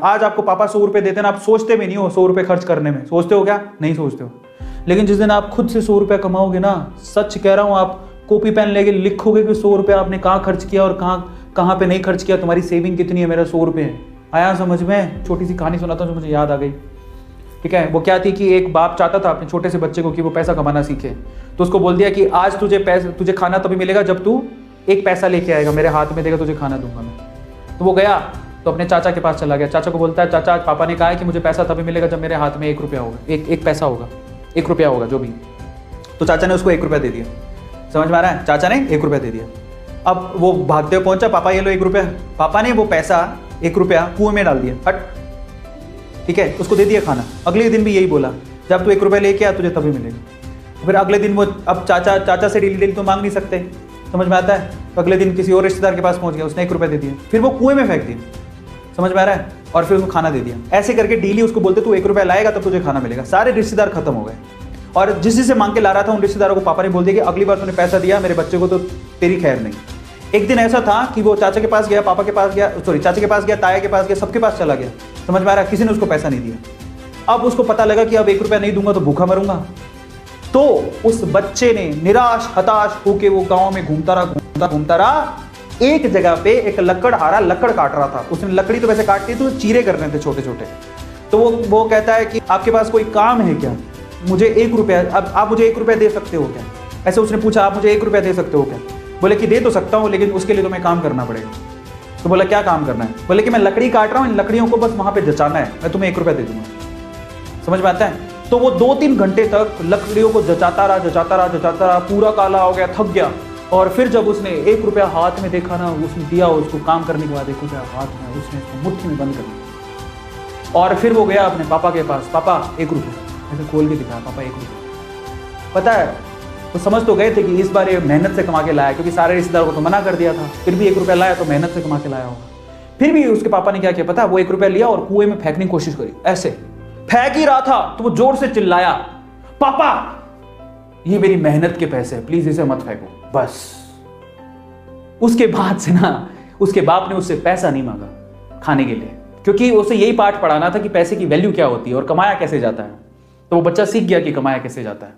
आज आपको पापा 100 रुपए देते ना, आप सोचते भी नहीं हो 100 रुपए खर्च करने में, सोचते हो क्या? नहीं सोचते हो। लेकिन जिस दिन आप खुद से 100 रुपया कमाओगे ना, सच कह रहा हूं, आप कॉपी पेन लेके लिखोगे कि 100 रुपया आपने कहाँ खर्च किया और कहाँ पे नहीं खर्च किया, तुम्हारी सेविंग कितनी है, मेरा 100 रुपये है। आया समझ में? छोटी सी कहानी सुनाता हूँ जो मुझे याद आ गई। ठीक है, वो क्या थी कि एक बाप चाहता था अपने छोटे से बच्चे को कि वो पैसा कमाना सीखे, तो उसको बोल दिया कि आज तुझे खाना तभी मिलेगा जब तू 1 पैसा लेके आएगा, मेरे हाथ में देगा, तुझे खाना दूंगा मैं। तो वो गया तो अपने चाचा के पास चला गया। चाचा को बोलता है, चाचा आज पापा ने कहा है कि मुझे पैसा तभी मिलेगा जब मेरे हाथ में 1 रुपया होगा, एक पैसा होगा, 1 रुपया होगा जो भी। तो चाचा ने उसको 1 रुपया दे दिया। समझ में आ रहा है? चाचा ने 1 रुपया दे दिया। अब वो भागते हुए पहुंचा, पापा ये लो 1 रुपया। पापा ने वो पैसा 1 रुपया कुएं में डाल दिया, हट। ठीक है, उसको दे दिया खाना। अगले दिन भी यही बोला, जब तू 1 रुपया लेके आ तुझे तभी मिलेगा। फिर अगले दिन वो, अब चाचा से डेली तो मांग नहीं सकते, समझ में आता है? तो अगले दिन किसी और रिश्तेदार के पास पहुंच गया, उसने 1 रुपया दे दिया, फिर वो कुएं में फेंक दिया। समझ में आ रहा है? और फिर उसको खाना दे दिया। ऐसे करके डेली उसको बोलते तू 1 रुपया लाएगा तब तुझे खाना मिलेगा। सारे रिश्तेदार खत्म हो गए और जिस से मांग के ला रहा था उन रिश्तेदारों को पापा ने बोल दिया कि अगली बार तूने पैसा दिया मेरे बच्चे को तो तेरी खैर नहीं। एक दिन ऐसा था कि वो चाचा के पास गया, पापा के पास गया, सॉरी चाचा के पास गया, ताया के पास गया, सबके पास चला गया। समझ में आ रहा है? किसी ने उसको पैसा नहीं दिया। अब उसको पता लगा कि अब 1 रुपया नहीं दूंगा तो भूखा मरूंगा। तो उस बच्चे ने निराश हताश होके वो गांव में घूमता रहा। एक जगह पे एक लकड़हारा लकड़ काट रहा था। उसने लकड़ी तो वैसे काटती तो चीरे कर रहे थे छोटे छोटे। तो वो कहता है कि आपके पास कोई काम है क्या? मुझे 1 रुपया, अब आप मुझे 1 रुपया दे सकते हो क्या? ऐसे उसने पूछा, आप मुझे 1 रुपया दे सकते हो क्या? बोले कि दे तो सकता हूँ लेकिन उसके लिए तो मैं काम करना पड़ेगा। तो बोला क्या काम करना है? बोले कि मैं लकड़ी काट रहा हूँ, इन लकड़ियों को बस वहां पे जचाना है, मैं तुम्हें 1 रुपया दे दूंगा। समझ में आता है? तो वो 2-3 घंटे तक लकड़ियों को जचाता रहा, पूरा काला हो गया, थक गया। और फिर जब उसने 1 रुपया हाथ में देखा ना, उसने दिया उसको काम करने के बाद 1 रुपया हाथ में, उसने उसको मुट्ठी में बंद कर दिया। और फिर वो गया अपने पापा के पास, पापा 1 रुपया, ऐसे खोल के दिखाया, पापा 1 रुपया। पता है, तो समझ तो गए थे कि इस बार ये मेहनत से कमा के लाया, क्योंकि सारे रिश्तेदारों को तो मना कर दिया था। फिर भी 1 रुपया लाया तो मेहनत से कमा के लाया होगा। फिर भी उसके पापा ने क्या किया पता है? वो 1 रुपया लिया और कुएं में फेंकने की कोशिश करी। ऐसे फेंक ही रहा था तो वो जोर से चिल्लाया, पापा ये मेरी मेहनत के पैसे, प्लीज इसे मत फेंको। बस उसके बाद से ना उसके बाप ने उससे पैसा नहीं मांगा खाने के लिए, क्योंकि उसे यही पाठ पढ़ाना था कि पैसे की वैल्यू क्या होती है और कमाया कैसे जाता है। तो वो बच्चा सीख गया कि कमाया कैसे जाता है।